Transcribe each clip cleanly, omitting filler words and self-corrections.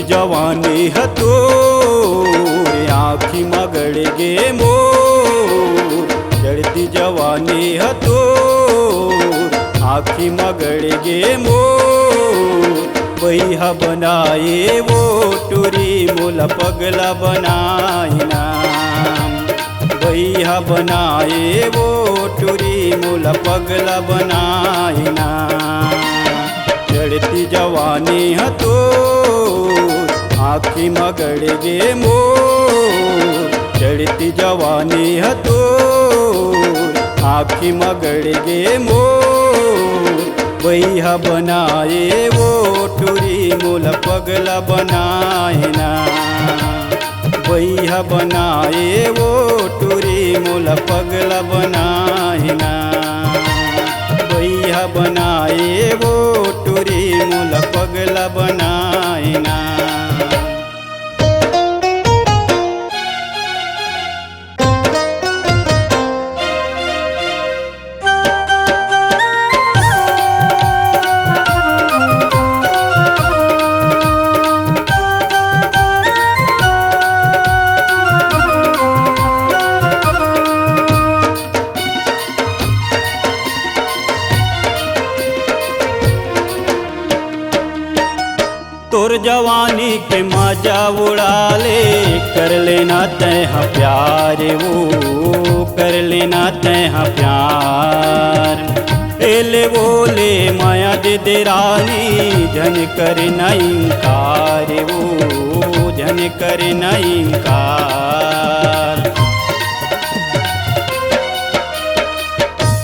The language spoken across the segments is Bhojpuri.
चढ़ती जवानी हतोर आँखी मगड़ गे मोर। चढ़ती जवानी हतोर आँखी मगड़ गे मोर। बैहा बनाए वो टूरी मोला पगला बनाई नाम। बैहा बनाए वो टूरी मोला पगला बनाई नाम। चढ़ती जवानी हतोर आँखी मगड़ गे मोर। चढ़ती जवानी हतोर आँखी मगड़ गे मोर। बैहा बनाए वो टूरी मोला पगला बनाए ना। बैहा बनाए वो टूरी मोला पगला बनाए ना। बैहा बनाए वो टूरी मोला पगला बनाए ना। तोर जवानी के मजा उड़ा ले कर लेना तैहा प्यार वो कर लेना तैहा प्यार। एले बोले माया दे दे रानी जन कर न इनकार वो जन कर न इनकार।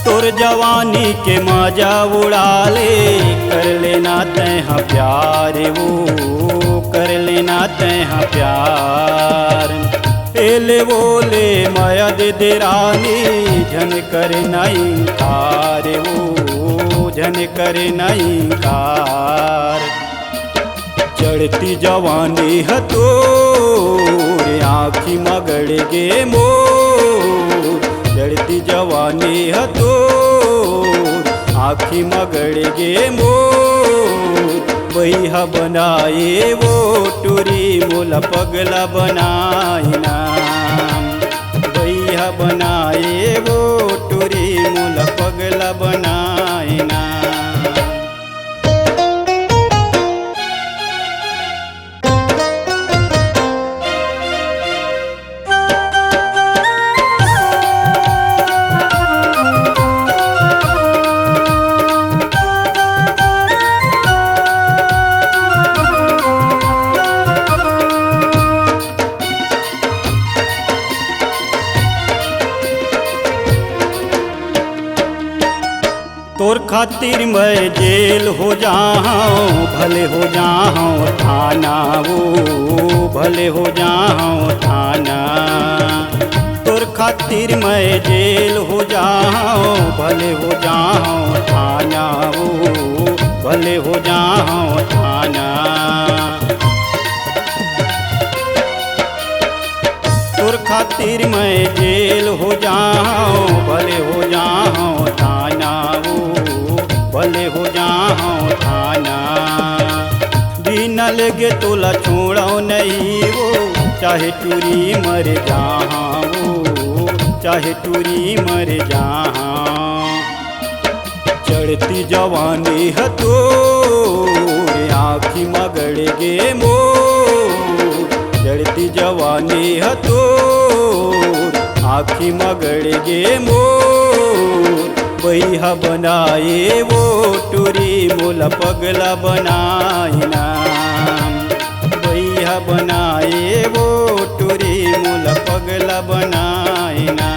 तोर जवानी के मजा उड़ा ले कर लेना तैहा प्यार वो कर लेना तैहा प्यार। एले बोले माया दे दे रानी जन कर न इनकार वो जन कर न इनकार। चढ़ती जवानी हतोर आँखी मगड़ गे मोर। चढ़ती जवानी हतोर आँखी मगड़ गे मोर। बैहा बनाए वो टूरी मोला पगला बनाई नाम। बैहा बनाए वो टूरी मोला पगला बनाई नाम। तोर खातिर मैं जेल हो जाऊँ भले हो जाऊँ थाना वो भले हो जाऊँ थाना। तोर खातिर मैं जेल हो जाऊँ भले हो जाऊँ थाना वो भले हो जाऊँ थाना। तोर खातिर मैं जेल हो जाऊँ भले हो जाऊँ थाना वो भले हो जाऊँ थाना। बिना लगे तोला छोड़ो नहीं वो चाहे टूरी मर जाऊँ चाहे टूरी मर जाऊँ। चढ़ती जवानी हतोर आँखी मगड़ गे मोर। चढ़ती जवानी हतोर आँखी मगड़ गे मोर। बैहा बनाए वो टूरी मोला पगला बनाई नाम। बैहा बनाए वो टूरी मोला पगला बनाई नाम।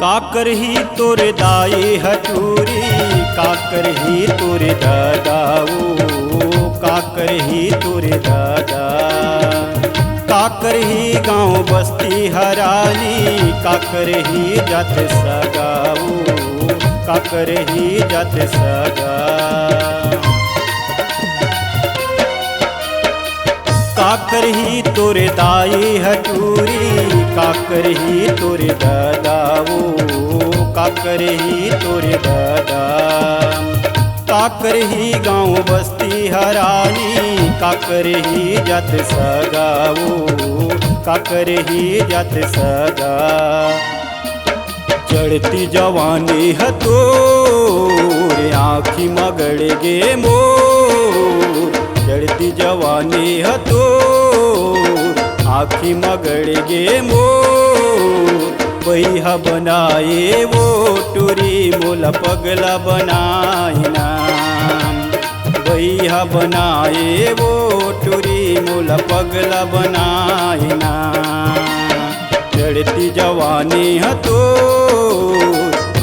काकर ही तोरे दाई हटूरी काकर ही तोरे दादाऊ काकर ही तोरे दादा काकर ही गाँव बस्ती हरानी, काकर ही जात सगाऊ, काकर ही जात सगा। काकर ही तोरे दाई हटूरी, काकर ही तोरे दादाऊ, काकर ही तोरे दादा। काकर ही गाँव बस्ती हरानी, काकर ही जात सगाऊ, काकर ही जात सगा। चढ़ती जवानी हतोरे आँखी मगड़ गे मोर, चढ़ती जवानी हतोर आँखी मगड़ गे मोर। बैहा बनाए वो टूरी मोला पगला बनाइना, बैहा बनाए वो टूरी मोला पगला बनाइना। चढ़ती जवानी हतोर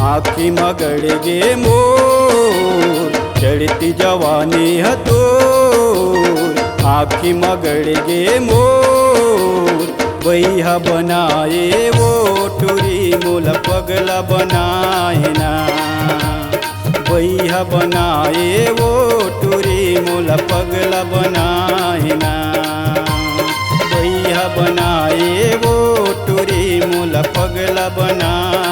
आँखी मगड़ गे मोर, चढ़ती जवानी हतोर आँखी मगड़ गे मोर। बैहा बनाए वो टूरी मोला पगला बनाइना, बैहा बनाए वो टूरी मोला पगला बनाइना, बैहा बनाए वो टूरी मोला पगला बनाइना।